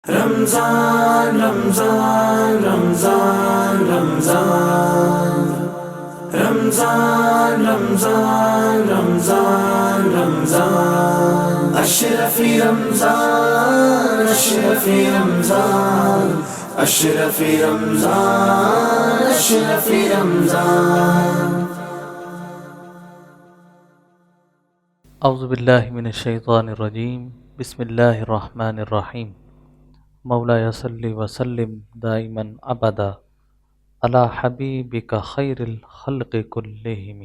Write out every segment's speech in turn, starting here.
رمضان رمضان رمضان رمضان رمضان رمضان رمضان رمضان اشرف رمضان اشرف رمضان اشرف رمضان اشرف رمضان اعوذ باللہ من الشیطان الرجیم بسم اللہ الرحمن الرحیم مولا صلی وسلم دائما ابدا علی حبیبک خیر الخلق کلہم۔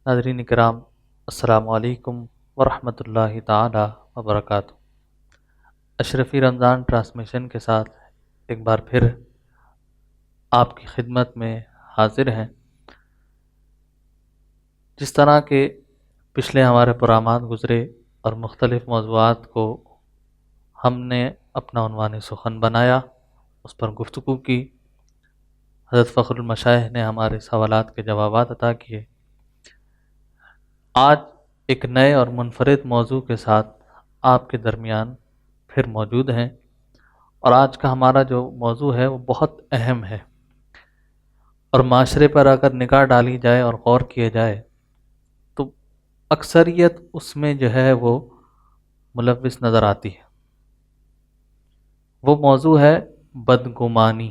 ناظرین کرام، السلام علیکم ورحمۃ اللہ تعالی وبرکاتہ۔ اشرفی رمضان ٹرانسمیشن کے ساتھ ایک بار پھر آپ کی خدمت میں حاضر ہیں۔ جس طرح کے پچھلے ہمارے پروگرامات گزرے اور مختلف موضوعات کو ہم نے اپنا عنوان سخن بنایا، اس پر گفتگو کی، حضرت فخر المشائخ نے ہمارے سوالات کے جوابات عطا کیے۔ آج ایک نئے اور منفرد موضوع کے ساتھ آپ کے درمیان پھر موجود ہیں، اور آج کا ہمارا جو موضوع ہے وہ بہت اہم ہے، اور معاشرے پر اگر نگاہ ڈالی جائے اور غور کیا جائے تو اکثریت اس میں جو ہے وہ ملوث نظر آتی ہے۔ وہ موضوع ہے بدگمانی۔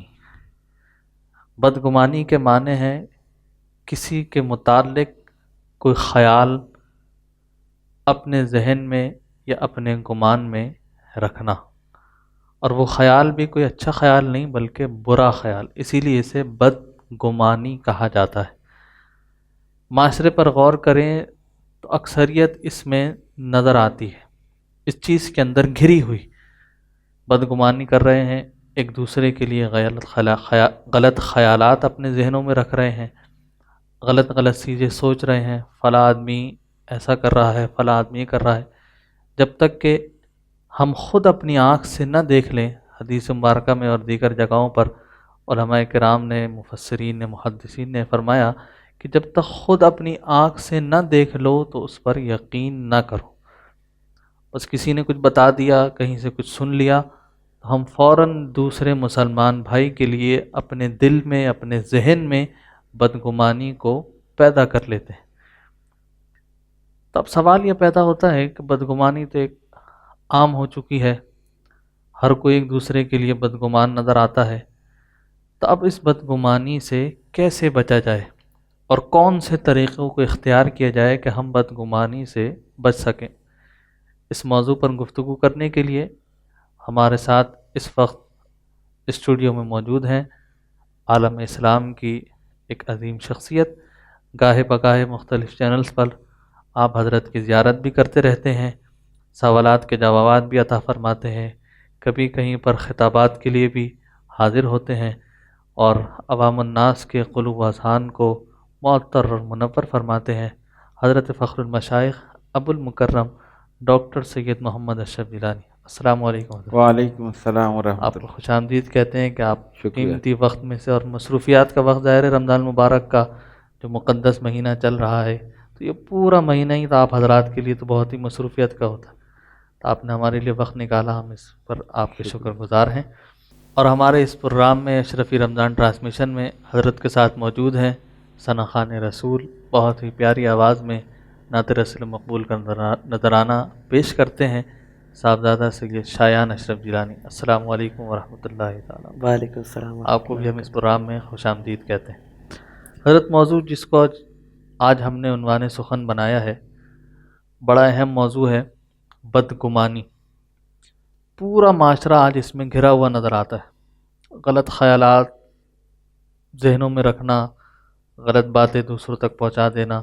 بدگمانی کے معنی ہیں کسی کے متعلق کوئی خیال اپنے ذہن میں یا اپنے گمان میں رکھنا، اور وہ خیال بھی کوئی اچھا خیال نہیں بلکہ برا خیال، اسی لیے اسے بدگمانی کہا جاتا ہے۔ معاشرے پر غور کریں تو اکثریت اس میں نظر آتی ہے، اس چیز کے اندر گھری ہوئی۔ بدگمانی کر رہے ہیں، ایک دوسرے کے لیے غلط خیالات اپنے ذہنوں میں رکھ رہے ہیں، غلط غلط چیزیں سوچ رہے ہیں، فلاں آدمی ایسا کر رہا ہے، فلاں آدمی یہ کر رہا ہے۔ جب تک کہ ہم خود اپنی آنکھ سے نہ دیکھ لیں، حدیث مبارکہ میں اور دیگر جگہوں پر علماء کرام نے، مفسرین نے، محدثین نے فرمایا کہ جب تک خود اپنی آنکھ سے نہ دیکھ لو تو اس پر یقین نہ کرو۔ بس کسی نے کچھ بتا دیا، کہیں سے کچھ سن لیا، تو ہم فوراً دوسرے مسلمان بھائی کے لیے اپنے دل میں، اپنے ذہن میں بدگمانی کو پیدا کر لیتے ہیں۔ تو اب سوال یہ پیدا ہوتا ہے کہ بدگمانی تو ایک عام ہو چکی ہے، ہر کوئی ایک دوسرے کے لیے بدگمان نظر آتا ہے، تو اب اس بدگمانی سے کیسے بچا جائے اور کون سے طریقوں کو اختیار کیا جائے کہ ہم بدگمانی سے بچ سکیں؟ اس موضوع پر گفتگو کرنے کے لیے ہمارے ساتھ اس وقت اسٹوڈیو میں موجود ہیں عالم اسلام کی ایک عظیم شخصیت۔ گاہے بگاہے مختلف چینلز پر آپ حضرت کی زیارت بھی کرتے رہتے ہیں، سوالات کے جوابات بھی عطا فرماتے ہیں، کبھی کہیں پر خطابات کے لیے بھی حاضر ہوتے ہیں، اور عوام الناس کے قلوب و اذہان کو معطر اور منور فرماتے ہیں۔ حضرت فخر المشائخ ابو المکرم ڈاکٹر سید محمد اشرف جیلانی، السلام علیکم حضرت۔ وعلیکم السلام ورحمۃ آپ کو اللہ۔ خوش آمدید کہتے ہیں کہ آپ شکریہ۔ قیمتی وقت میں سے، اور مصروفیات کا وقت ظاہر ہے، رمضان مبارک کا جو مقدس مہینہ چل رہا ہے، تو یہ پورا مہینہ ہی تو آپ حضرات کے لیے تو بہت ہی مصروفیت کا ہوتا ہے، تو آپ نے ہمارے لیے وقت نکالا، ہم اس پر آپ کے شکر گزار ہیں۔ اور ہمارے اس پروگرام میں اشرفی رمضان ٹرانسمیشن میں حضرت کے ساتھ موجود ہیں ثنا خوان رسول، بہت ہی پیاری آواز میں نعت رسول مقبول کا نذرانہ پیش کرتے ہیں، صاحبزادہ سید شایان اشرف جیلانی۔ السلام علیکم ورحمۃ اللہ تعالیٰ۔ وعلیکم السلام آپ کو بھی ہم اس پروگرام میں خوش آمدید کہتے ہیں۔ حضرت موضوع جس کو آج ہم نے عنوان سخن بنایا ہے، بڑا اہم موضوع ہے، بدگمانی۔ پورا معاشرہ آج اس میں گھرا ہوا نظر آتا ہے، غلط خیالات ذہنوں میں رکھنا، غلط باتیں دوسروں تک پہنچا دینا۔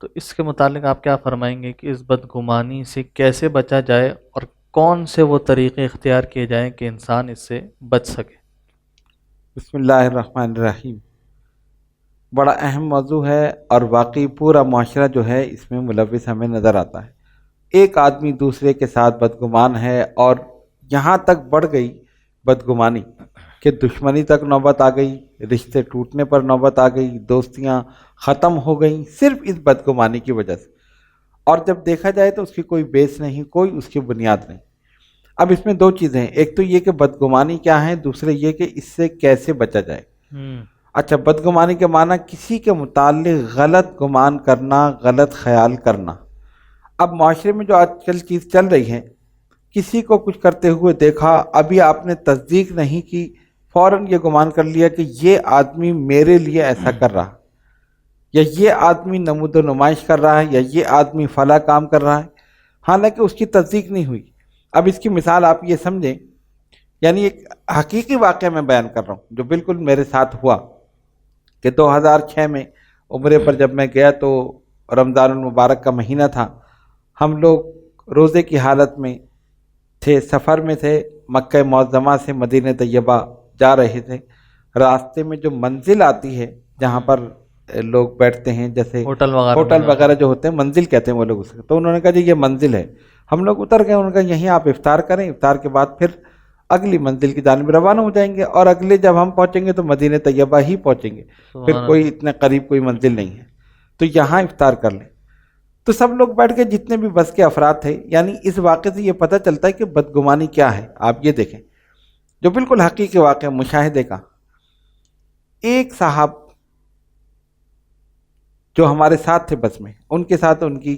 تو اس کے متعلق آپ کیا فرمائیں گے کہ اس بدگمانی سے کیسے بچا جائے، اور کون سے وہ طریقے اختیار کیے جائیں کہ انسان اس سے بچ سکے؟ بسم اللہ الرحمن الرحیم۔ بڑا اہم موضوع ہے، اور واقعی پورا معاشرہ جو ہے اس میں ملوث ہمیں نظر آتا ہے۔ ایک آدمی دوسرے کے ساتھ بدگمان ہے، اور یہاں تک بڑھ گئی بدگمانی کہ دشمنی تک نوبت آ گئی، رشتے ٹوٹنے پر نوبت آ گئی، دوستیاں ختم ہو گئیں صرف اس بدگمانی کی وجہ سے۔ اور جب دیکھا جائے تو اس کی کوئی بیس نہیں، کوئی اس کی بنیاد نہیں۔ اب اس میں دو چیزیں ہیں، ایک تو یہ کہ بدگمانی کیا ہے، دوسرے یہ کہ اس سے کیسے بچا جائے۔ اچھا، بدگمانی کے معنی کسی کے متعلق غلط گمان کرنا، غلط خیال کرنا۔ اب معاشرے میں جو آج کل چیز چل رہی ہے، کسی کو کچھ کرتے ہوئے دیکھا، ابھی آپ نے تصدیق نہیں کی، فوراً یہ گمان کر لیا کہ یہ آدمی میرے لیے ایسا کر رہا، یا یہ آدمی نمود و نمائش کر رہا ہے، یا یہ آدمی فلاں کام کر رہا ہے، حالانکہ اس کی تصدیق نہیں ہوئی۔ اب اس کی مثال آپ یہ سمجھیں، یعنی ایک حقیقی واقعہ میں بیان کر رہا ہوں جو بالکل میرے ساتھ ہوا کہ 2006 میں عمرے پر جب میں گیا تو رمضان المبارک کا مہینہ تھا، ہم لوگ روزے کی حالت میں تھے، سفر میں تھے، مکہ معظمہ سے مدینہ طیبہ جا رہے تھے۔ راستے میں جو منزل آتی ہے جہاں پر لوگ بیٹھتے ہیں، جیسے ہوٹل وغیرہ جو ہوتے ہیں، منزل کہتے ہیں وہ لوگ اس کو، تو انہوں نے کہا جی یہ منزل ہے۔ ہم لوگ اتر گئے، انہوں نے کہا یہیں آپ افطار کریں، افطار کے بعد پھر اگلی منزل کی جانب روانہ ہو جائیں گے، اور اگلے جب ہم پہنچیں گے تو مدینہ طیبہ ہی پہنچیں گے، پھر کوئی اتنے قریب کوئی منزل نہیں ہے، تو یہاں افطار کر لیں۔ تو سب لوگ بیٹھ کے، جتنے بھی بس کے افراد تھے، یعنی اس واقعے سے یہ پتہ چلتا ہے کہ بدگمانی کیا ہے۔ آپ یہ دیکھیں جو بالکل حقیقی واقعہ مشاہدے کا، ایک صاحب جو ہمارے ساتھ تھے بس میں، ان کے ساتھ ان کی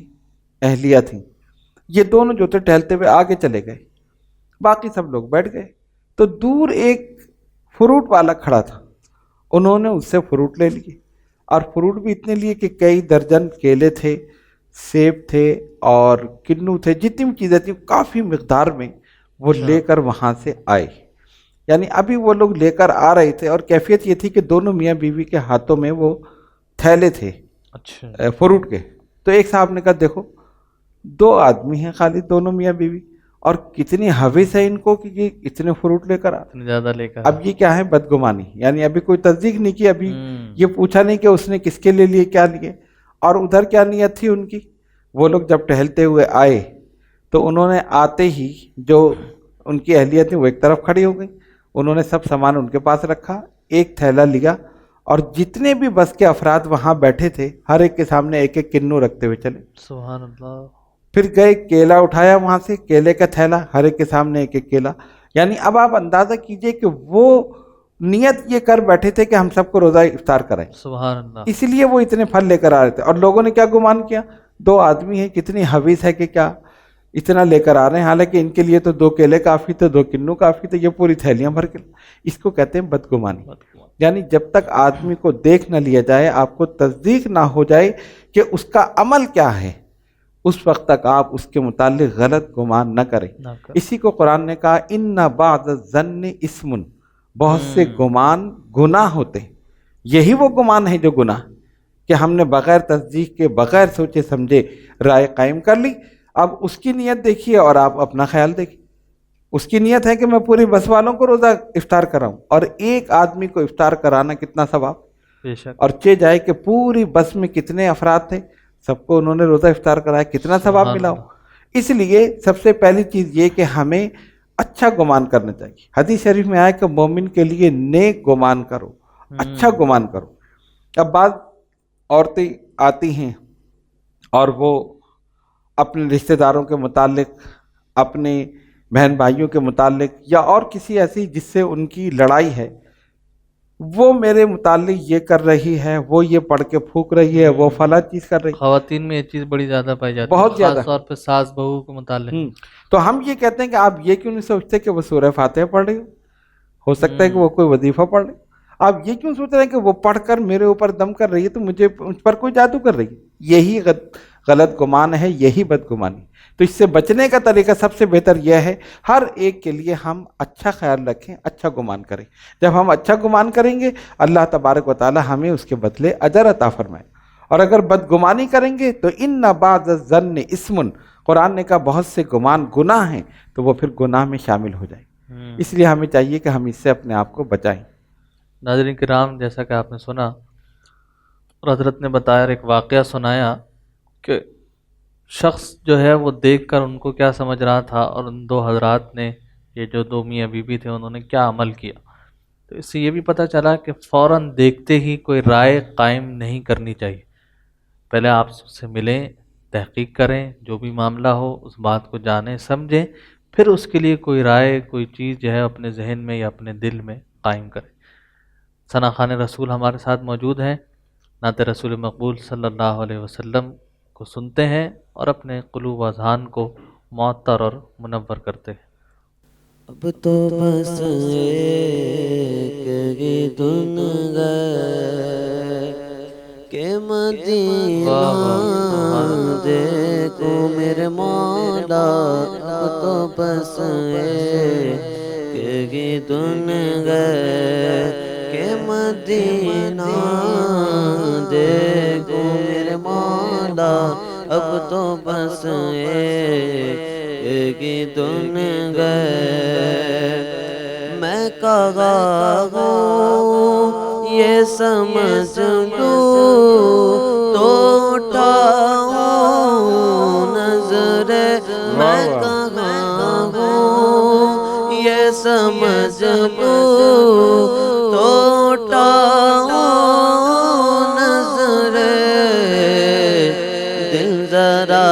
اہلیہ تھیں، یہ دونوں جو تھے ٹہلتے ہوئے آگے چلے گئے، باقی سب لوگ بیٹھ گئے۔ تو دور ایک فروٹ والا کھڑا تھا، انہوں نے اس سے فروٹ لے لیے، اور فروٹ بھی اتنے لیے کہ کئی درجن کیلے تھے، سیب تھے اور کنو تھے، جتنی بھی چیزیں تھیں کافی مقدار میں وہ لے کر وہاں سے آئے۔ یعنی ابھی وہ لوگ لے کر آ رہے تھے، اور کیفیت یہ تھی کہ دونوں میاں بیوی کے ہاتھوں میں وہ تھیلے تھے فروٹ کے۔ تو ایک صاحب نے کہا دیکھو، دو آدمی ہیں خالی، دونوں میاں بیوی، اور کتنی حوث ہے ان کو کہ یہ اتنے فروٹ لے کر آتے، زیادہ لے کر۔ اب یہ کیا ہے؟ بدگمانی۔ یعنی ابھی کوئی تصدیق نہیں کی، ابھی یہ پوچھا نہیں کہ اس نے کس کے لیے کیا لیے، اور ادھر کیا نیت تھی ان کی۔ وہ لوگ جب ٹہلتے ہوئے آئے تو انہوں نے آتے ہی جو ان کی اہلیہ تھی وہ ایک طرف کھڑی ہو گئی، انہوں نے سب سامان ان کے پاس رکھا، ایک تھیلا لیا، اور جتنے بھی بس کے افراد وہاں بیٹھے تھے ہر ایک کے سامنے ایک ایک کنو رکھتے ہوئے چلے۔ سبحان اللہ۔ پھر گئے، کیلا اٹھایا وہاں سے، کیلے کا تھیلا، ہر ایک کے سامنے ایک ایک کیلا۔ یعنی اب آپ اندازہ کیجئے کہ وہ نیت یہ کر بیٹھے تھے کہ ہم سب کو روزہ افطار کرائیں، سبحان اللہ۔ اس لیے وہ اتنے پھل لے کر آ رہے تھے، اور لوگوں نے کیا گمان کیا، دو آدمی ہیں، کتنی حویث ہے کہ کیا اتنا لے کر آ رہے ہیں، حالانکہ ان کے لیے تو دو کیلے کافی تھے، دو کنو کافی تھے، یہ پوری تھیلیاں بھر کے۔ اس کو کہتے ہیں بدگمانی۔ یعنی جب تک آدمی کو دیکھ نہ لیا جائے، آپ کو تصدیق نہ ہو جائے کہ اس کا عمل کیا ہے، اس وقت تک آپ اس کے متعلق غلط گمان نہ کریں۔ اسی کو قرآن نے کہا ان بعض الظن اسم، بہت سے گمان گناہ ہوتے ہیں۔ یہی وہ گمان ہے جو گناہ، کہ ہم نے بغیر تصدیق کے، بغیر سوچے سمجھے رائے قائم کر لی۔ اب اس کی نیت دیکھیے اور آپ اپنا خیال دیکھیے۔ اس کی نیت ہے کہ میں پوری بس والوں کو روزہ افطار کراؤں، اور ایک آدمی کو افطار کرانا کتنا ثواب، بے شک۔ اور چہ جائے کہ پوری بس میں کتنے افراد تھے، سب کو انہوں نے روزہ افطار کرایا، کتنا ثواب ملا ہو۔ اس لیے سب سے پہلی چیز یہ کہ ہمیں اچھا گمان کرنا چاہیے۔ حدیث شریف میں آیا کہ مومن کے لیے نیک گمان کرو، اچھا گمان کرو۔ اب بعض عورتیں آتی ہیں اور وہ اپنے رشتہ داروں کے متعلق، اپنے بہن بھائیوں کے متعلق، یا اور کسی ایسی جس سے ان کی لڑائی ہے، وہ میرے متعلق یہ کر رہی ہے، وہ یہ پڑھ کے پھونک رہی ہے، وہ فلاں چیز کر رہی ہے۔ خواتین میں یہ چیز بڑی زیادہ پائی جاتی ہے، بہت زیادہ، خاص طور پہ ساس بہو کے متعلق۔ تو ہم یہ کہتے ہیں کہ آپ یہ کیوں نہیں سوچتے کہ وہ سورہ فاتحہ پڑھ رہی ہو سکتا ہے کہ وہ کوئی وظیفہ پڑھ رہی، آپ یہ کیوں سوچ رہے ہیں کہ وہ پڑھ کر میرے اوپر دم کر رہی ہے تو مجھے مجھ پر کوئی جادو کر رہی ہے؟ یہی غلط گمان ہے، یہی بدگمانی۔ تو اس سے بچنے کا طریقہ سب سے بہتر یہ ہے، ہر ایک کے لیے ہم اچھا خیال رکھیں، اچھا گمان کریں۔ جب ہم اچھا گمان کریں گے، اللہ تبارک و تعالی ہمیں اس کے بدلے اجر عطا فرمائے۔ اور اگر بدگمانی کریں گے تو ان بعض الظن اسم، قرآن نے کہا بہت سے گمان گناہ ہیں، تو وہ پھر گناہ میں شامل ہو جائیں۔ اس لیے ہمیں چاہیے کہ ہم اس سے اپنے آپ کو بچائیں۔ ناظرین کرام، جیسا کہ آپ نے سنا اور حضرت نے بتایا اور ایک واقعہ سنایا کہ شخص جو ہے وہ دیکھ کر ان کو کیا سمجھ رہا تھا، اور ان دو حضرات نے، یہ جو دو میاں بیوی تھے، انہوں نے کیا عمل کیا۔ تو اس سے یہ بھی پتہ چلا کہ فوراً دیکھتے ہی کوئی رائے قائم نہیں کرنی چاہیے، پہلے آپ سے ملیں، تحقیق کریں، جو بھی معاملہ ہو اس بات کو جانیں سمجھیں، پھر اس کے لیے کوئی رائے، کوئی چیز جو ہے اپنے ذہن میں یا اپنے دل میں قائم کرے۔ ثنا خوان رسول ہمارے ساتھ موجود ہیں، نعت رسول مقبول صلی اللہ علیہ وسلم کو سنتے ہیں اور اپنے قلوب و اذہان کو معطر اور منور کرتے ہیں۔ اب تو بس ایک ہی دن گئے کہ مدینہ دیکھو میرے مولا، اب تو بس ایک ہی دن گئے کہ مدینہ دیکھو میرے مولا، اب تو بس ایک ہی دن گئے۔ میں کہاں ہوں یہ سمجھ لوں تو اٹھاؤں نظر، میں کہاں ہوں یہ سمجھ لوں تو اٹھاؤں نظر، دل ذرا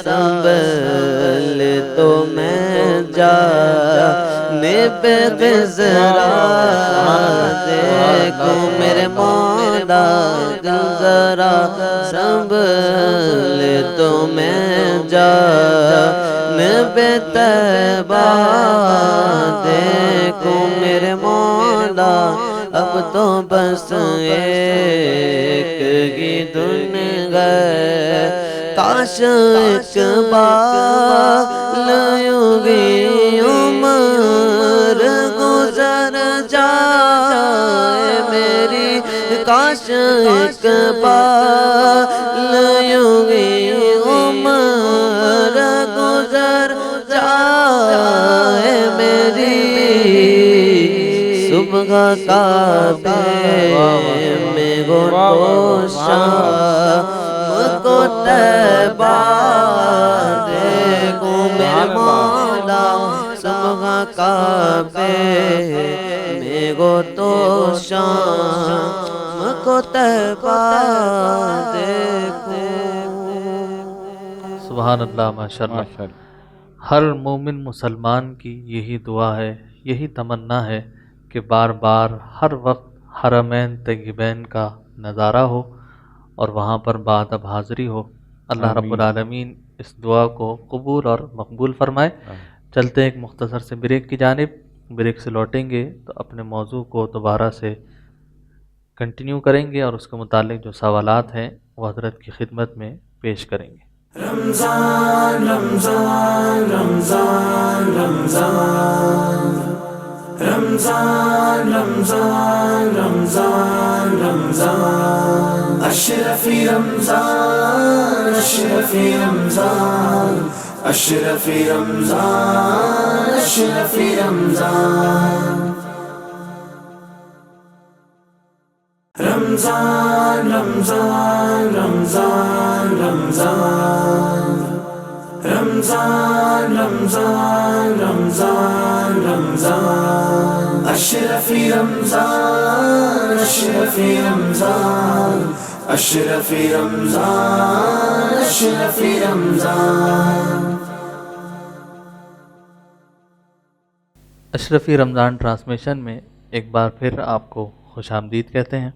سنبھل تو میں جانب ذرا دیکھو میرے مولا، دل ذرا سنبھل تو میں جانب طیبہ دیکھو میرے مولا، اب تو بس ایک ہی دن گئے۔ کاش ایک بار یوں ہی عمر گزر جائے میری، کاش ایک بار یوں ہی عمر گزر جائے میری، صبح کعبے میں ہو تو شام کو طیبہ دیکھو میرے مولا، صبح کعبے میں ہو تو شام کو طیبہ دیکھو۔ سبحان اللہ، ماشاءاللہ۔ ہر مومن مسلمان کی یہی دعا ہے، یہی تمنا ہے کہ بار بار ہر وقت حرمین طیبین کا نظارہ ہو اور وہاں پر بادب حاضری ہو۔ اللہ رب العالمین اس دعا کو قبول اور مقبول فرمائے۔ چلتے ہیں ایک مختصر سے بریک کی جانب، بریک سے لوٹیں گے تو اپنے موضوع کو دوبارہ سے کنٹینیو کریں گے اور اس کے متعلق جو سوالات ہیں وہ حضرت کی خدمت میں پیش کریں گے۔ رمضان رمضان رمضان رمضان رمضان رمضان رمضان رمضان اشرفی رمضان اشرفی رمضان اشرفی رمضان اشرفی رمضان رمضان رمضان رمضان رمضان رمضان رمضان رمضان رمضان اشرفی رمضان اشرفی رمضان اشرفی رمضان اشرفی رمضان۔ اشرفی رمضان ٹرانسمیشن میں ایک بار پھر آپ کو خوش آمدید کہتے ہیں۔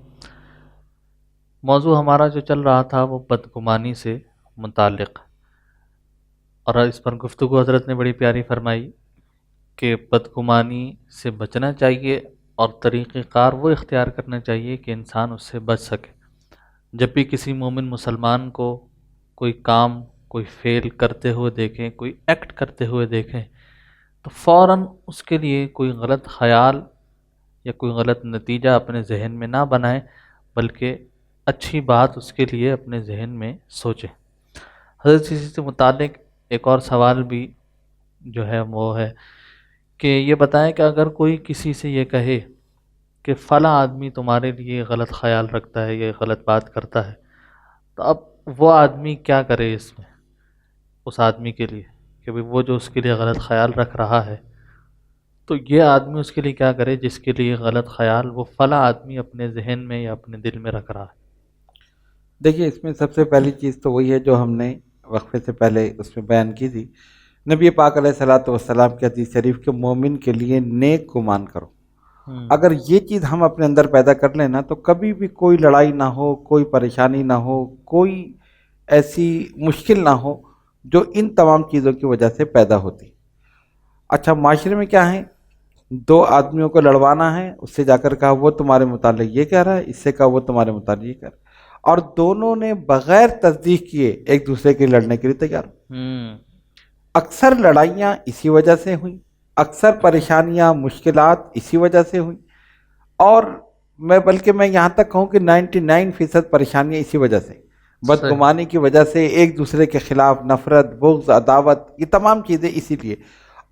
موضوع ہمارا جو چل رہا تھا وہ بدگمانی سے متعلق، اور اس پر گفتگو حضرت نے بڑی پیاری فرمائی کہ بدگمانی سے بچنا چاہیے اور طریقہ کار وہ اختیار کرنا چاہیے کہ انسان اس سے بچ سکے۔ جب بھی کسی مومن مسلمان کو کوئی کام، کوئی فعل کرتے ہوئے دیکھیں، کوئی ایکٹ کرتے ہوئے دیکھیں تو فوراً اس کے لیے کوئی غلط خیال یا کوئی غلط نتیجہ اپنے ذہن میں نہ بنائیں، بلکہ اچھی بات اس کے لیے اپنے ذہن میں سوچیں۔ حضرت اسی سے متعلق ایک اور سوال بھی جو ہے وہ ہے کہ یہ بتائیں کہ اگر کوئی کسی سے یہ کہے کہ فلاں آدمی تمہارے لیے غلط خیال رکھتا ہے، یہ غلط بات کرتا ہے، تو اب وہ آدمی کیا کرے اس میں، اس آدمی کے لیے کہ وہ جو اس کے لیے غلط خیال رکھ رہا ہے، تو یہ آدمی اس کے لیے کیا کرے جس کے لیے غلط خیال وہ فلاں آدمی اپنے ذہن میں یا اپنے دل میں رکھ رہا ہے؟ دیکھیے، اس میں سب سے پہلی چیز تو وہی ہے جو ہم نے وقفے سے پہلے اس میں بیان کی تھی، نبی پاک علیہ الصلوۃ والسلام کی حدیث شریف کے مومن کے لیے نیک گمان کرو. اگر یہ چیز ہم اپنے اندر پیدا کر لیں نا تو کبھی بھی کوئی لڑائی نہ ہو، کوئی پریشانی نہ ہو، کوئی ایسی مشکل نہ ہو جو ان تمام چیزوں کی وجہ سے پیدا ہوتی. اچھا، معاشرے میں کیا ہے، دو آدمیوں کو لڑوانا ہے، اس سے جا کر کہا وہ تمہارے متعلق یہ کہہ رہا ہے، اس سے کہا وہ تمہارے متعلق یہ کہہ رہا ہے، اور دونوں نے بغیر تصدیق کیے ایک دوسرے کے لڑنے کے لیے تیار. اکثر لڑائیاں اسی وجہ سے ہوئیں، اکثر پریشانیاں مشکلات اسی وجہ سے ہوئیں، اور بلکہ میں یہاں تک کہوں کہ 99% پریشانیاں اسی وجہ سے، بدگمانی کی وجہ سے، ایک دوسرے کے خلاف نفرت، بغض، عداوت، یہ تمام چیزیں اسی لیے.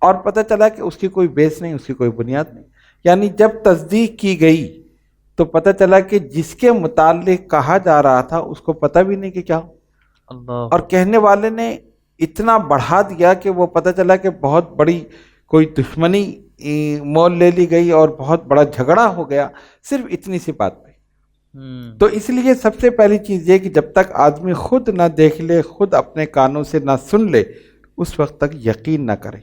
اور پتہ چلا کہ اس کی کوئی بیس نہیں، اس کی کوئی بنیاد نہیں. یعنی جب تصدیق کی گئی تو پتہ چلا کہ جس کے متعلق کہا جا رہا تھا اس کو پتہ بھی نہیں کہ کیا ہو، اور کہنے والے نے اتنا بڑھا دیا کہ وہ پتہ چلا کہ بہت بڑی کوئی دشمنی مول لے لی گئی اور بہت بڑا جھگڑا ہو گیا صرف اتنی سی بات پہ. تو اس لیے سب سے پہلی چیز یہ کہ جب تک آدمی خود نہ دیکھ لے، خود اپنے کانوں سے نہ سن لے، اس وقت تک یقین نہ کرے.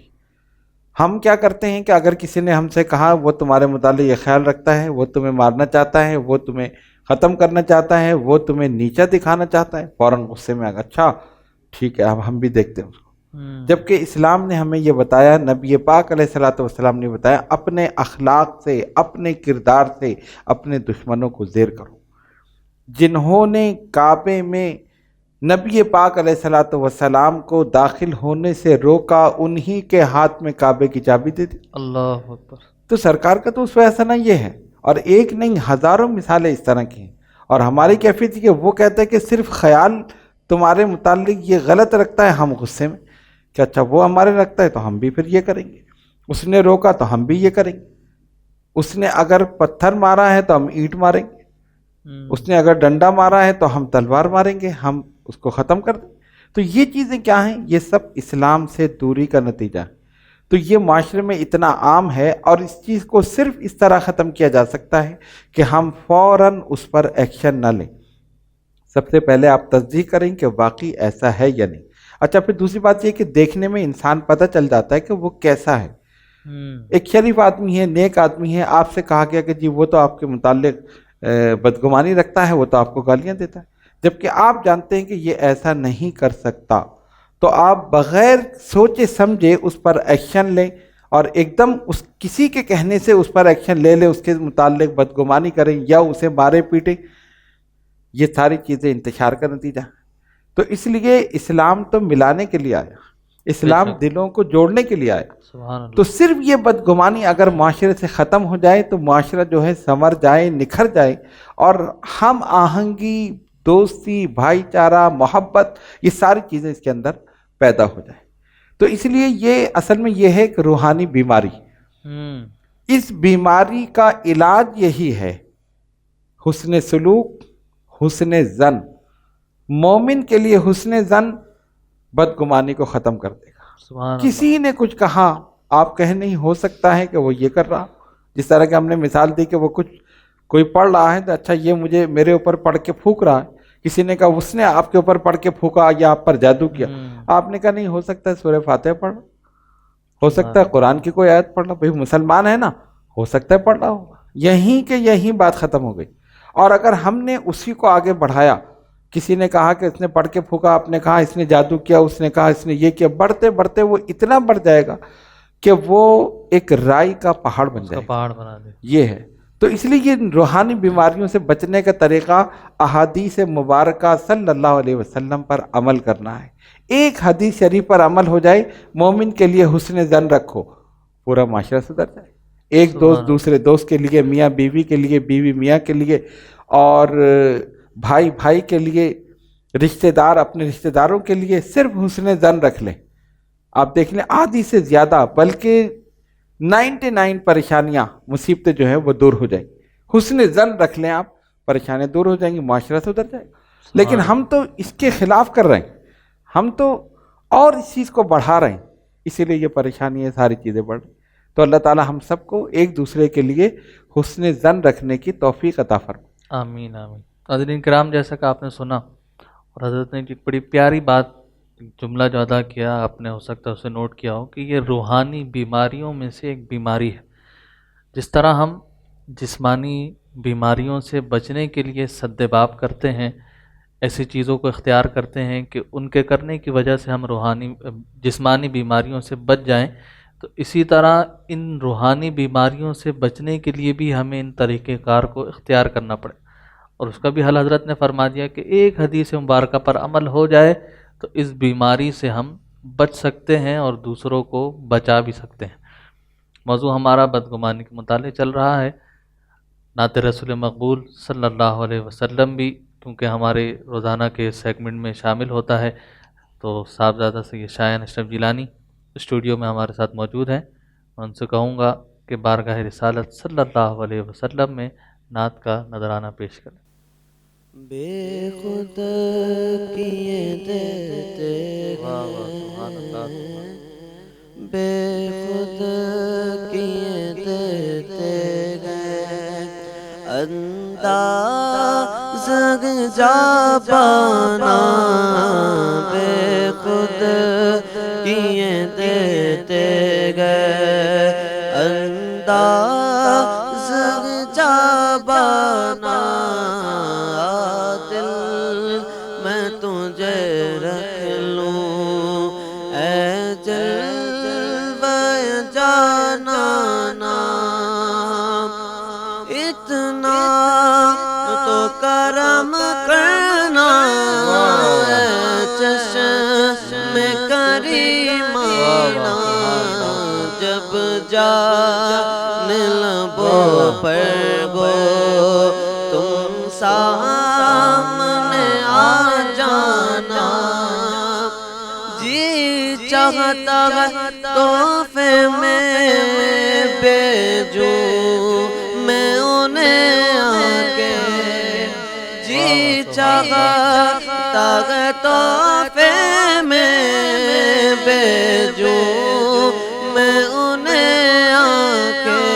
ہم کیا کرتے ہیں کہ اگر کسی نے ہم سے کہا وہ تمہارے متعلق یہ خیال رکھتا ہے، وہ تمہیں مارنا چاہتا ہے، وہ تمہیں ختم کرنا چاہتا ہے، وہ تمہیں نیچا دکھانا چاہتا ہے، فوراً غصے میں آ گا، اچھا ٹھیک ہے اب ہم بھی دیکھتے ہیں اس کو. جبکہ اسلام نے ہمیں یہ بتایا، نبی پاک علیہ الصلوۃ والسلام نے بتایا، اپنے اخلاق سے، اپنے کردار سے اپنے دشمنوں کو زیر کرو. جنہوں نے کعبے میں نبی پاک علیہ الصلوۃ والسلام کو داخل ہونے سے روکا، انہی کے ہاتھ میں کعبے کی چابی دے دی. اللہ اکبر. تو سرکار کا تو اس فیصلہ یہ ہے، اور ایک نہیں ہزاروں مثالیں اس طرح کی ہیں. اور ہماری کیفیت یہ کہ وہ کہتے ہیں کہ صرف خیال تمہارے متعلق یہ غلط رکھتا ہے، ہم غصے میں کہ اچھا وہ ہمارے رکھتا ہے تو ہم بھی پھر یہ کریں گے، اس نے روکا تو ہم بھی یہ کریں گے، اس نے اگر پتھر مارا ہے تو ہم اینٹ ماریں گے، اس نے اگر ڈنڈا مارا ہے تو ہم تلوار ماریں گے، ہم اس کو ختم کر دیں. تو یہ چیزیں کیا ہیں؟ یہ سب اسلام سے دوری کا نتیجہ ہے. تو یہ معاشرے میں اتنا عام ہے، اور اس چیز کو صرف اس طرح ختم کیا جا سکتا ہے کہ ہم فوراً اس پر ایکشن نہ لیں. سب سے پہلے آپ تصدیق کریں کہ واقعی ایسا ہے یا نہیں. اچھا، پھر دوسری بات یہ کہ دیکھنے میں انسان پتہ چل جاتا ہے کہ وہ کیسا ہے. ایک شریف آدمی ہے، نیک آدمی ہے، آپ سے کہا گیا کہ جی وہ تو آپ کے متعلق بدگمانی رکھتا ہے، وہ تو آپ کو گالیاں دیتا ہے، جبکہ آپ جانتے ہیں کہ یہ ایسا نہیں کر سکتا. تو آپ بغیر سوچے سمجھے اس پر ایکشن لیں، اور ایک دم اس کسی کے کہنے سے اس پر ایکشن لے لیں، اس کے متعلق بدگمانی کریں یا اسے مارے پیٹیں. یہ ساری چیزیں انتشار کا نتیجہ ہے. تو اس لیے اسلام تو ملانے کے لیے آیا، اسلام دلوں کو جوڑنے کے لیے آیا. سبحان اللہ. تو صرف یہ بدگمانی اگر معاشرے سے ختم ہو جائے تو معاشرہ جو ہے سنور جائے، نکھر جائے، اور ہم آہنگی، دوستی، بھائی چارہ، محبت، یہ ساری چیزیں اس کے اندر پیدا ہو جائیں. تو اس لیے یہ اصل میں یہ ہے کہ روحانی بیماری، اس بیماری کا علاج یہی ہے حسن سلوک، حسن زن. مومن کے لیے حسن زن بدگمانی کو ختم کر دے گا. سبحان اللہ. کسی نے کچھ کہا، آپ کہیں نہیں ہو سکتا ہے کہ وہ یہ کر رہا. جس طرح کہ ہم نے مثال دی کہ وہ کوئی پڑھ رہا ہے تو اچھا یہ مجھے میرے اوپر پڑھ کے پھونک رہا ہے. کسی نے کہا اس نے آپ کے اوپر پڑھ کے پھونکا یا آپ پر جادو کیا. آپ نے کہا نہیں، ہو سکتا ہے سورہ فاتحہ پڑھ رہا، ہو سکتا ہے قرآن کی کوئی آیت پڑھ رہا، بھائی مسلمان ہے نا، ہو سکتا ہے پڑھ رہا ہوگا. یہیں کہ یہیں بات ختم ہو گئی. اور اگر ہم نے اسی کو آگے بڑھایا، کسی نے کہا کہ اس نے پڑھ کے پھونکا، آپ نے کہا اس نے جادو کیا، اس نے کہا اس نے یہ کیا، بڑھتے بڑھتے وہ اتنا بڑھ جائے گا کہ وہ ایک رائی کا پہاڑ بن جائے گا، پہاڑ بنا دے. یہ ہے. تو اس لیے یہ روحانی بیماریوں سے بچنے کا طریقہ احادیث مبارکہ صلی اللہ علیہ وسلم پر عمل کرنا ہے. ایک حدیث شریف پر عمل ہو جائے، مومن کے لیے حسن زن رکھو، پورا معاشرہ سدھر جائے. ایک دوست دوسرے دوست کے لیے، میاں بیوی کے لیے، بیوی میاں کے لیے، اور بھائی بھائی کے لیے، رشتہ دار اپنے رشتہ داروں کے لیے صرف حسن زن رکھ لیں. آپ دیکھ لیں آدھی سے زیادہ بلکہ 99 پریشانیاں، مصیبتیں جو ہیں وہ دور ہو جائیں. حسن زن رکھ لیں آپ، پریشانیاں دور ہو جائیں گی، معاشرہ سے اتر جائے گا. لیکن ہم تو اس کے خلاف کر رہے ہیں، ہم تو اور اس چیز کو بڑھا رہے ہیں، اسی لیے یہ پریشانی ہے، ساری چیزیں بڑھ رہی. تو اللہ تعالی ہم سب کو ایک دوسرے کے لیے حسن زن رکھنے کی توفیق عطا فرمائے. آمین آمین. حضرین کرام، جیسا کہ آپ نے سنا اور حضرت نے بڑی پیاری بات جملہ جو ادا کیا آپ نے ہو سکتا ہے اسے نوٹ کیا ہو کہ یہ روحانی بیماریوں میں سے ایک بیماری ہے۔ جس طرح ہم جسمانی بیماریوں سے بچنے کے لیے سد باب کرتے ہیں، ایسی چیزوں کو اختیار کرتے ہیں کہ ان کے کرنے کی وجہ سے ہم جسمانی بیماریوں سے بچ جائیں، تو اسی طرح ان روحانی بیماریوں سے بچنے کے لیے بھی ہمیں ان طریقہ کار کو اختیار کرنا پڑے، اور اس کا بھی حل حضرت نے فرما دیا کہ ایک حدیث مبارکہ پر عمل ہو جائے تو اس بیماری سے ہم بچ سکتے ہیں اور دوسروں کو بچا بھی سکتے ہیں۔ موضوع ہمارا بدگمانی کے متعلق چل رہا ہے۔ نعت رسول مقبول صلی اللہ علیہ وسلم بھی کیونکہ ہمارے روزانہ کے سیگمنٹ میں شامل ہوتا ہے، تو صاحبزادہ سید شاہ اشرف جیلانی اسٹوڈیو میں ہمارے ساتھ موجود ہیں۔ میں ان سے کہوں گا کہ بارگاہ رسالت صلی اللہ علیہ وسلم میں نعت کا نذرانہ پیش کریں۔ بے خود کیے دیتے گئے، بے خود کیے دیتے گئے، انداز جا پانا بے خود کیے دیتے گئے، انداز جا پانا دل میں تجھے رکھ لوں اے جلوہ جانانا، اتنا تو کرم کرنا اے چشم کریمانہ، جب جان لبوں پر گو تم سامنے آ جانا، جی چاہتا ہے تحفے میں بھیجوں میں انہیں آگے، جی چاہتا ہے تحفے میں بھیجوں میں انہیں آگے،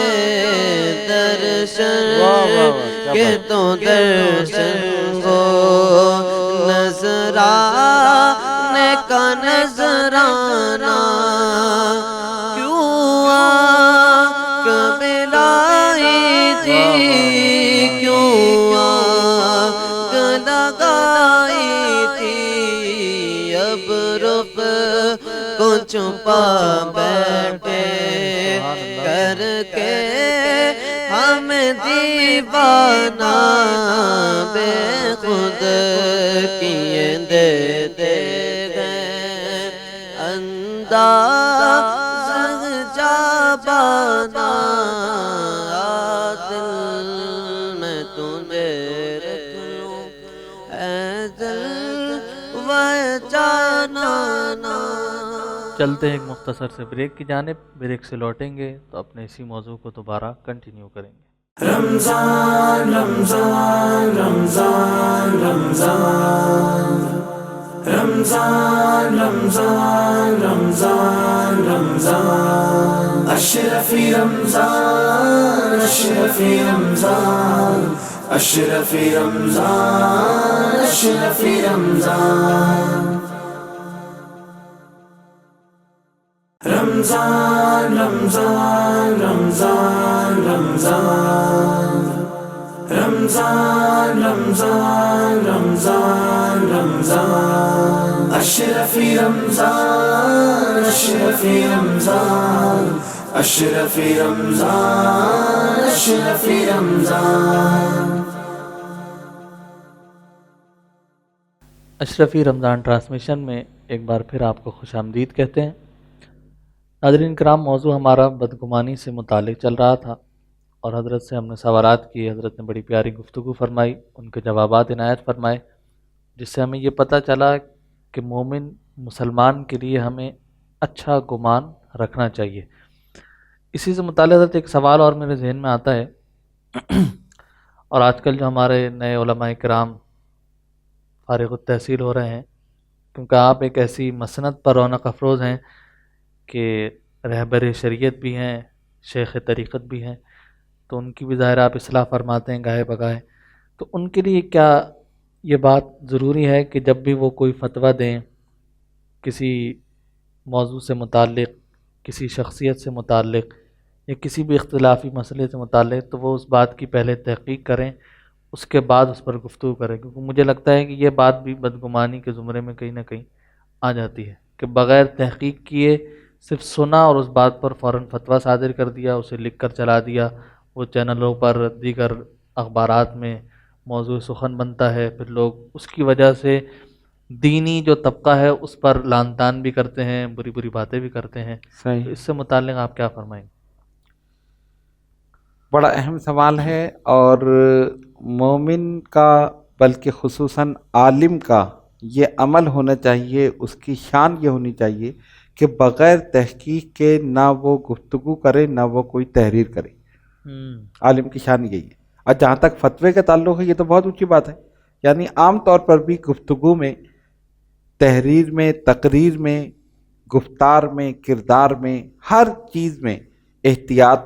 درشن کے تو درشن گو نظرانے کا نظرانہ، کیوں آنکھ ملائی تھی، کیوں آنکھ لگائی تھی، اب رخ کو چھپا بیٹھے کر کے ہمیں دیوانہ، بے خود کیے دیتے گئے، انداز جا پانا دل میں تجھے رکھ لوں اے جلوہ جانانا۔ چلتے ہیں ایک مختصر سے بریک کی جانب، بریک سے لوٹیں گے تو اپنے اسی موضوع کو دوبارہ کنٹینیو کریں گے۔ رمضان رمضان رمضان رمضان رمضان رمضان رمضان رمضان اشرفی رمضان اشرفی رمضان اشرفی رمضان اشرفی رمضان رمضان رمضان رمضان رمضان رمضان رمضان رمضان رمضان اشرفی رمضان اشرفی رمضان اشرفی رمضان اشرفی رمضان اشرفی رمضان ٹرانسمیشن میں ایک بار پھر آپ کو خوش آمدید کہتے ہیں۔ ناظرین کرام، موضوع ہمارا بدگمانی سے متعلق چل رہا تھا اور حضرت سے ہم نے سوالات کیے، حضرت نے بڑی پیاری گفتگو فرمائی، ان کے جوابات عنایت فرمائے، جس سے ہمیں یہ پتہ چلا کہ مومن مسلمان کے لیے ہمیں اچھا گمان رکھنا چاہیے۔ اسی سے متعلق حضرت ایک سوال اور میرے ذہن میں آتا ہے، اور آج کل جو ہمارے نئے علماء کرام فارغ التحصیل ہو رہے ہیں، کیونکہ آپ ایک ایسی مسند پر رونق افروز ہیں کہ رہبر شریعت بھی ہیں، شیخ طریقت بھی ہیں، تو ان کی بھی ظاہر آپ اصلاح فرماتے ہیں گاہے بگاہے، تو ان کے لیے کیا یہ بات ضروری ہے کہ جب بھی وہ کوئی فتویٰ دیں کسی موضوع سے متعلق، کسی شخصیت سے متعلق یا کسی بھی اختلافی مسئلے سے متعلق، تو وہ اس بات کی پہلے تحقیق کریں، اس کے بعد اس پر گفتگو کریں، کیونکہ مجھے لگتا ہے کہ یہ بات بھی بدگمانی کے زمرے میں کہیں نہ کہیں آ جاتی ہے کہ بغیر تحقیق کیے صرف سنا اور اس بات پر فوراً فتویٰ صادر کر دیا، اسے لکھ کر چلا دیا، وہ چینلوں پر دیگر اخبارات میں موضوع سخن بنتا ہے، پھر لوگ اس کی وجہ سے دینی جو طبقہ ہے اس پر لعن طعن بھی کرتے ہیں، بری بری باتیں بھی کرتے ہیں۔ تو صحیح، اس سے متعلق آپ کیا فرمائیں گے؟ بڑا اہم سوال ہے، اور مومن کا بلکہ خصوصاً عالم کا یہ عمل ہونا چاہیے، اس کی شان یہ ہونی چاہیے کہ بغیر تحقیق کے نہ وہ گفتگو کرے نہ وہ کوئی تحریر کرے۔ عالم کی شان یہی ہے۔ اور جہاں تک فتوے کا تعلق ہے، یہ تو بہت اونچی بات ہے، یعنی عام طور پر بھی گفتگو میں، تحریر میں، تقریر میں، گفتار میں، کردار میں، ہر چیز میں احتیاط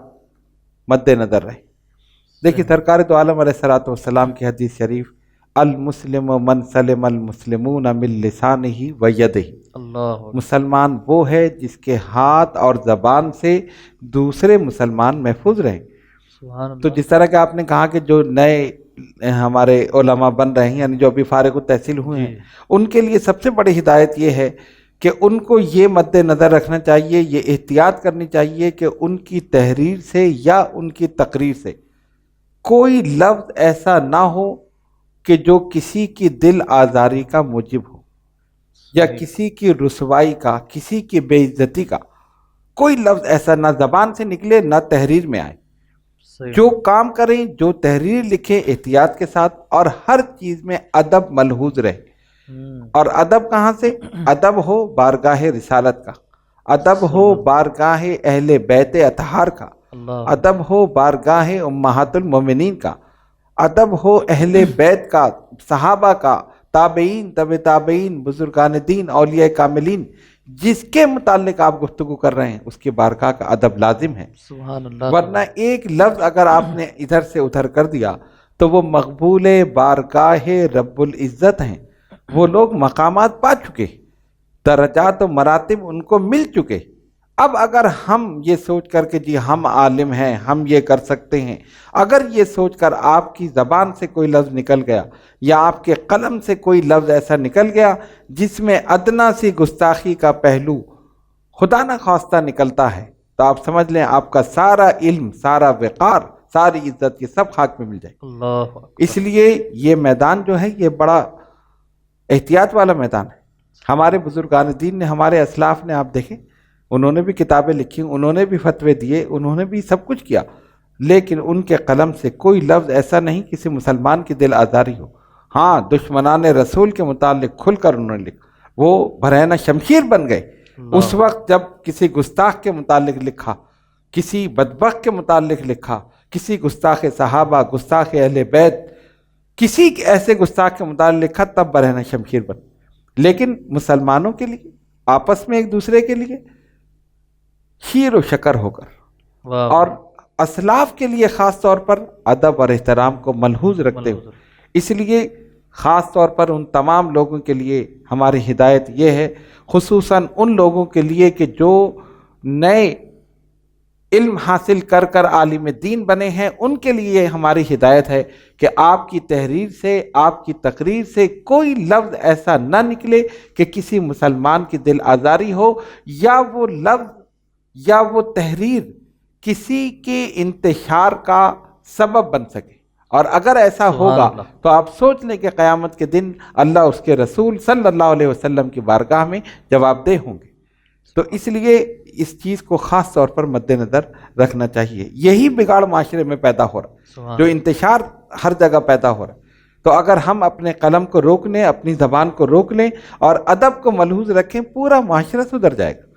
مد نظر رہے۔ دیکھیے سرکار تو عالم علیہ الصلوۃ والسلام کی حدیث شریف، المسلم من سلم المسلمون من لسانہ و یدہ، اللہ مسلمان وہ ہے جس کے ہاتھ اور زبان سے دوسرے مسلمان محفوظ رہیں۔ سبحان تو اللہ۔ جس طرح کہ آپ نے کہا کہ جو نئے ہمارے علماء بن رہے ہیں، یعنی جو ابھی فارغ التحصیل ہوئے ہیں، ان کے لیے سب سے بڑی ہدایت یہ ہے کہ ان کو یہ مد نظر رکھنا چاہیے، یہ احتیاط کرنی چاہیے کہ ان کی تحریر سے یا ان کی تقریر سے کوئی لفظ ایسا نہ ہو کہ جو کسی کی دل آزاری کا موجب ہو، یا کسی کی رسوائی کا، کسی کی بے عزتی کا، کوئی لفظ ایسا نہ زبان سے نکلے نہ تحریر میں آئے۔ صحیح۔ جو کام کریں، جو تحریر لکھیں، احتیاط کے ساتھ، اور ہر چیز میں ادب ملحوظ رہے۔ اور ادب کہاں سے؟ ادب ہو بارگاہ رسالت کا، ادب ہو بارگاہ اہل بیت اطہار کا، اللہ ادب ہو بارگاہ امہات المومنین کا، ادب ہو اہل بیت کا، صحابہ کا، تابعین، طب تابعین، بزرگان دین، اولیاء کاملین، جس کے متعلق آپ گفتگو کر رہے ہیں اس کی بارگاہ کا ادب لازم ہے۔ سبحان اللہ۔ ورنہ ایک لفظ اگر آپ نے ادھر سے ادھر کر دیا تو وہ مقبول بارگاہ رب العزت ہیں، وہ لوگ مقامات پا چکے، درجات و مراتب ان کو مل چکے۔ اب اگر ہم یہ سوچ کر کہ جی ہم عالم ہیں، ہم یہ کر سکتے ہیں، اگر یہ سوچ کر آپ کی زبان سے کوئی لفظ نکل گیا یا آپ کے قلم سے کوئی لفظ ایسا نکل گیا جس میں ادنا سی گستاخی کا پہلو خدا نہ خواستہ نکلتا ہے، تو آپ سمجھ لیں آپ کا سارا علم، سارا وقار، ساری عزت، یہ سب خاک میں مل جائے۔ اللہ اس لیے یہ میدان جو ہے یہ بڑا احتیاط والا میدان ہے۔ ہمارے بزرگان دین نے، ہمارے اسلاف نے، آپ دیکھیں انہوں نے بھی کتابیں لکھی، انہوں نے بھی فتوے دیے، انہوں نے بھی سب کچھ کیا، لیکن ان کے قلم سے کوئی لفظ ایسا نہیں کسی مسلمان کی دل آزاری ہو۔ ہاں، دشمنان رسول کے متعلق کھل کر انہوں نے لکھا، وہ بھرینہ شمشیر بن گئے اس وقت جب کسی گستاخ کے متعلق لکھا، کسی بدبخت کے متعلق لکھا، کسی گستاخ صحابہ، گستاخ اہل بیت، کسی ایسے گستاخ کے متعلق لکھا، تب برہنہ شمشیر بن۔ لیکن مسلمانوں کے لیے، آپس میں ایک دوسرے کے لیے شیر و شکر ہو کر، واہ اور اسلاف کے لیے خاص طور پر ادب اور احترام کو ملحوظ رکھتے ہوئے، اس لیے خاص طور پر ان تمام لوگوں کے لیے ہماری ہدایت یہ ہے، خصوصاً ان لوگوں کے لیے کہ جو نئے علم حاصل کر کر عالم دین بنے ہیں، ان کے لیے ہماری ہدایت ہے کہ آپ کی تحریر سے، آپ کی تقریر سے کوئی لفظ ایسا نہ نکلے کہ کسی مسلمان کی دل آزاری ہو، یا وہ لفظ یا وہ تحریر کسی کے انتشار کا سبب بن سکے۔ اور اگر ایسا ہوگا تو آپ سوچ لیں کہ قیامت کے دن اللہ اس کے رسول صلی اللہ علیہ وسلم کی بارگاہ میں جواب دہ ہوں گے۔ تو اس لیے اس چیز کو خاص طور پر مد نظر رکھنا چاہیے۔ یہی بگاڑ معاشرے میں پیدا ہو رہا ہے، جو انتشار ہر جگہ پیدا ہو رہا ہے۔ تو اگر ہم اپنے قلم کو روک لیں، اپنی زبان کو روک لیں اور ادب کو ملحوظ رکھیں، پورا معاشرہ سدھر جائے گا۔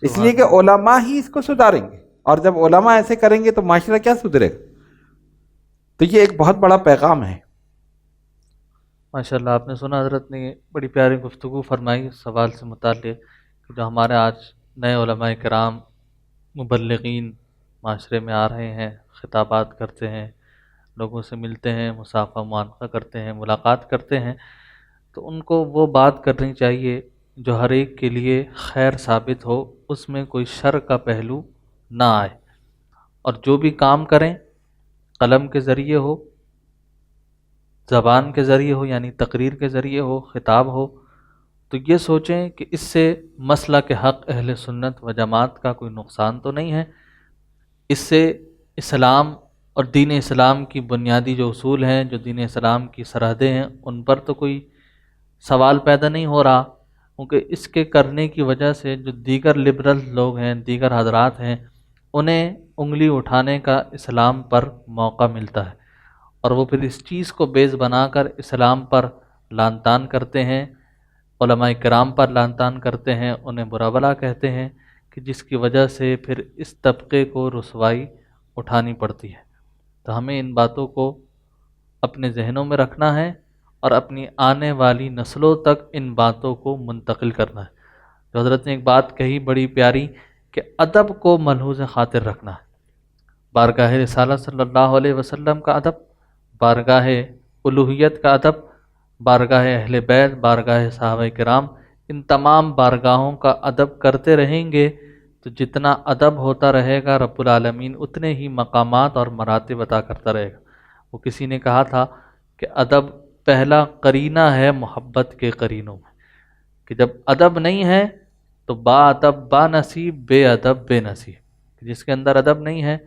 اس لیے کہ علماء ہی اس کو سدھاریں گے، اور جب علماء ایسے کریں گے تو معاشرہ کیا سدھرے گا؟ تو یہ ایک بہت بڑا پیغام ہے۔ ماشاءاللہ، آپ نے سنا، حضرت نے بڑی پیاری گفتگو فرمائی اس سوال سے متعلق کہ جو ہمارے آج نئے علماء کرام، مبلغین معاشرے میں آ رہے ہیں، خطابات کرتے ہیں، لوگوں سے ملتے ہیں، مصافحہ معانقہ کرتے ہیں، ملاقات کرتے ہیں، تو ان کو وہ بات کرنی چاہیے جو ہر ایک کے لیے خیر ثابت ہو، اس میں کوئی شر کا پہلو نہ آئے، اور جو بھی کام کریں قلم کے ذریعے ہو، زبان کے ذریعے ہو یعنی تقریر کے ذریعے ہو، خطاب ہو، تو یہ سوچیں کہ اس سے مسلک حق اہل سنت و جماعت کا کوئی نقصان تو نہیں ہے، اس سے اسلام اور دین اسلام کی بنیادی جو اصول ہیں، جو دین اسلام کی سرحدیں ہیں، ان پر تو کوئی سوال پیدا نہیں ہو رہا، کیونکہ اس کے کرنے کی وجہ سے جو دیگر لبرل لوگ ہیں، دیگر حضرات ہیں، انہیں انگلی اٹھانے کا اسلام پر موقع ملتا ہے، اور وہ پھر اس چیز کو بیس بنا کر اسلام پر لعن طعن کرتے ہیں، علماء کرام پر لعن طعن کرتے ہیں، انہیں برا بھلا کہتے ہیں، کہ جس کی وجہ سے پھر اس طبقے کو رسوائی اٹھانی پڑتی ہے۔ تو ہمیں ان باتوں کو اپنے ذہنوں میں رکھنا ہے اور اپنی آنے والی نسلوں تک ان باتوں کو منتقل کرنا ہے۔ جو حضرت نے ایک بات کہی بڑی پیاری کہ ادب کو ملحوظ خاطر رکھنا ہے، بارگاہ رسالت صلی اللہ علیہ وسلم کا ادب، بارگاہ الوہیت کا ادب، بارگاہ اہل بیت، بارگاہ صحابہ کرام، ان تمام بارگاہوں کا ادب کرتے رہیں گے تو جتنا ادب ہوتا رہے گا رب العالمین اتنے ہی مقامات اور مراتب عطا کرتا رہے گا۔ وہ کسی نے کہا تھا کہ ادب پہلا قرینہ ہے محبت کے قرینوں میں، کہ جب ادب نہیں ہے تو با ادب با نصیب، بے ادب بے نصیب۔ جس کے اندر ادب نہیں ہے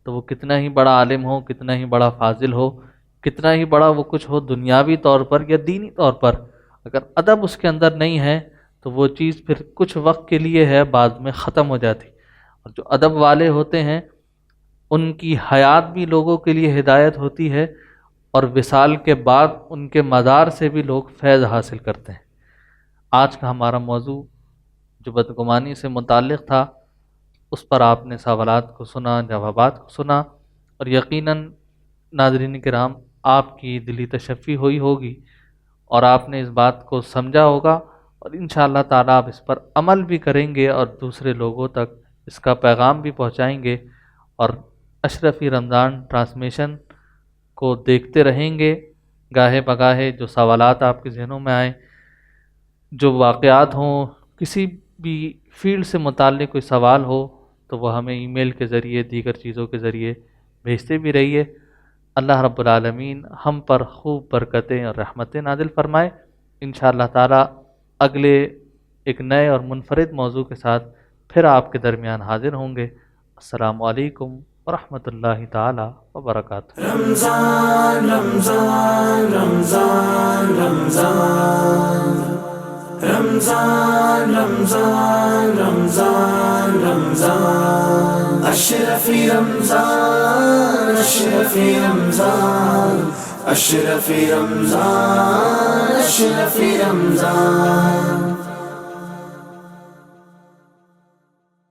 تو وہ کتنا ہی بڑا عالم ہو، کتنا ہی بڑا فاضل ہو، کتنا ہی بڑا وہ کچھ ہو دنیاوی طور پر یا دینی طور پر، اگر ادب اس کے اندر نہیں ہے تو وہ چیز پھر کچھ وقت کے لیے ہے، بعد میں ختم ہو جاتی۔ اور جو ادب والے ہوتے ہیں ان کی حیات بھی لوگوں کے لیے ہدایت ہوتی ہے، اور وصال کے بعد ان کے مزار سے بھی لوگ فیض حاصل کرتے ہیں۔ آج کا ہمارا موضوع جو بدگمانی سے متعلق تھا، اس پر آپ نے سوالات کو سنا، جوابات کو سنا، اور یقیناً ناظرین کرام آپ کی دلی تشفی ہوئی ہوگی اور آپ نے اس بات کو سمجھا ہوگا، اور انشاءاللہ تعالیٰ آپ اس پر عمل بھی کریں گے اور دوسرے لوگوں تک اس کا پیغام بھی پہنچائیں گے، اور اشرفی رمضان ٹرانسمیشن کو دیکھتے رہیں گے۔ گاہے بگاہے جو سوالات آپ کے ذہنوں میں آئیں، جو واقعات ہوں، کسی بھی فیلڈ سے متعلق کوئی سوال ہو تو وہ ہمیں ای میل کے ذریعے، دیگر چیزوں کے ذریعے بھیجتے بھی رہیے۔ اللہ رب العالمین ہم پر خوب برکتیں اور رحمتیں نازل فرمائے۔ انشاءاللہ تعالی اگلے ایک نئے اور منفرد موضوع کے ساتھ پھر آپ کے درمیان حاضر ہوں گے۔ السلام علیکم ورحمۃ اللہ تعالی وبرکاتہ۔ رمضان رمضان رمضان رمضان رمضان رمضان رمضان رمضان اشرفی رمضان اشرفی رمضان اشرفی رمضان اشرفی رمضان